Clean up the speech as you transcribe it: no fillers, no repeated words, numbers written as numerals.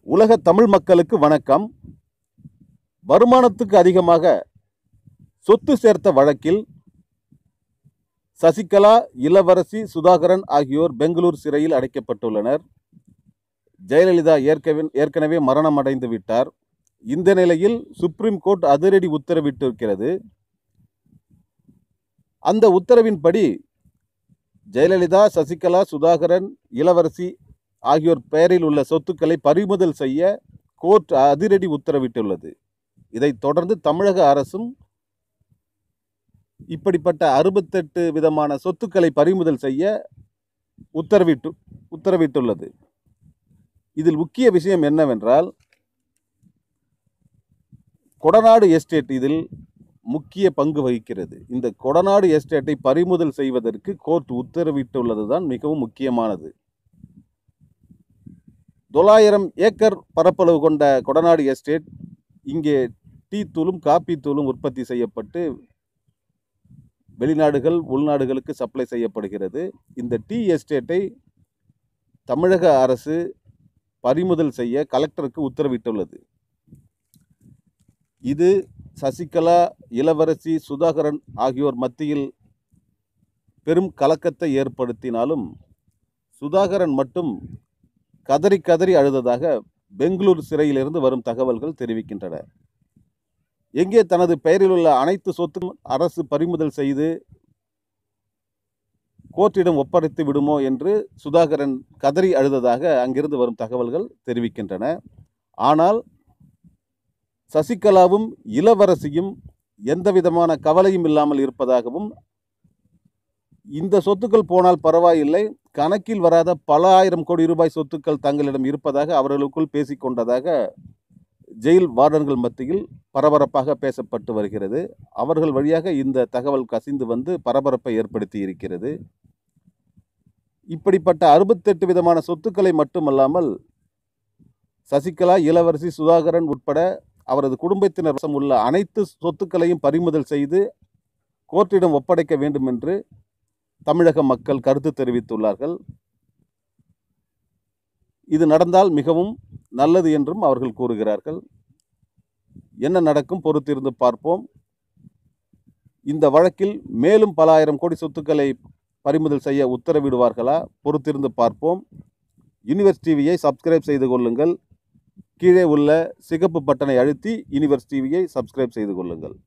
உலக தமிழ் மக்களுக்கு வணக்கம். வருமானத்துக்கு அதிகமாக சொத்து சேர்த்த வழக்கில் சசிகலா, இளவரசி சுதாகரன் ஆகியோர் பெங்களூர் சிறையில் அடைக்கப்பட்டுள்ளனர். ஜெயலலிதா ஏற்கனவே மரணம் அடைந்து விட்டார். இந்த நிலையில் சுப்ரீம் கோர்ட் அதிரடி உத்தரவிட்டிருக்கிறது. அந்த உத்தரவின்படி ஜெயலலிதா, சசிகலா, சுதாகரன், இளவரசி ஆகியோர் பெயரில் உள்ள சொத்துக்களை பறிமுதல் செய்ய கோர்ட் அதிரடி உத்தரவிட்டுள்ளது. இதைத் தொடர்ந்து தமிழக அரசும் இப்படிப்பட்ட 68 விதமான சொத்துக்களை பறிமுதல் செய்ய உத்தரவிட்டுள்ளது. இதில் முக்கிய விஷயம் என்னவென்றால், கொடநாடு எஸ்டேட் இதில் முக்கிய பங்கு வகிக்கிறது. இந்த கொடநாடு எஸ்டேட்டை பறிமுதல் செய்வதற்கு கோர்ட் உத்தரவிட்டுள்ளதுதான் மிகவும் முக்கியமானது. 900 ஏக்கர் பரப்பளவு கொண்ட கொடநாடு எஸ்டேட் இங்கே டீ தூளும் காப்பி தூளும் உற்பத்தி செய்யப்பட்டு வெளிநாடுகள், உள்நாடுகளுக்கு சப்ளை செய்யப்படுகிறது. இந்த டீ எஸ்டேட்டை தமிழக அரசு பறிமுதல் செய்ய கலெக்டருக்கு உத்தரவிட்டுள்ளது. இது சசிகலா, இளவரசி, சுதாகரன் ஆகியோர் மத்தியில் பெரும் கலக்கத்தை ஏற்படுத்தினாலும், சுதாகரன் மட்டும் கதறி கதறி அழுததாக பெங்களூர் சிறையிலிருந்து வரும் தகவல்கள் தெரிவிக்கின்றன. எங்கே தனது பெயரில் உள்ள அனைத்து சொத்தும் அரசு பறிமுதல் செய்து கோர்ட்டிடம் ஒப்படைத்து விடுமோ என்று சுதாகரன் கதறி அழுததாக அங்கிருந்து வரும் தகவல்கள் தெரிவிக்கின்றன. ஆனால் சசிகலாவும் இளவரசியும் எந்தவிதமான கவலையும் இல்லாமல் இருப்பதாகவும், இந்த சொத்துக்கள் போனால் பரவாயில்லை, கணக்கில் வராத பல ஆயிரம் கோடி ரூபாய் சொத்துக்கள் தங்களிடம் இருப்பதாக அவர்களுக்குள் பேசிக்கொண்டதாக ஜெயில் வார்டன்கள் மத்தியில் பரபரப்பாக பேசப்பட்டு வருகிறது. அவர்கள் வழியாக இந்த தகவல் கசிந்து வந்து பரபரப்பை ஏற்படுத்தி இருக்கிறது. இப்படிப்பட்ட 68 விதமான சொத்துக்களை மட்டுமல்லாமல் சசிகலா, இளவரசி, சுதாகரன் உட்பட அவரது குடும்பத்தினர் வசம் உள்ள அனைத்து சொத்துக்களையும் பறிமுதல் செய்து கோர்ட்டிடம் ஒப்படைக்க வேண்டும் என்று தமிழக மக்கள் கருத்து தெரிவித்துள்ளார்கள். இது நடந்தால் மிகவும் நல்லது என்றும் அவர்கள் கூறுகிறார்கள். என்ன நடக்கும் பொறுத்திருந்து பார்ப்போம். இந்த வழக்கில் மேலும் பல ஆயிரம் கோடி சொத்துக்களை பறிமுதல் செய்ய உத்தரவிடுவார்களா? பொறுத்திருந்து பார்ப்போம். யூனிவர்ஸ் டிவியை சப்ஸ்கிரைப் செய்து கொள்ளுங்கள். கீழே உள்ள சிகப்பு பட்டனை அழுத்தி யூனிவர்ஸ் டிவியை சப்ஸ்கிரைப் செய்து கொள்ளுங்கள்.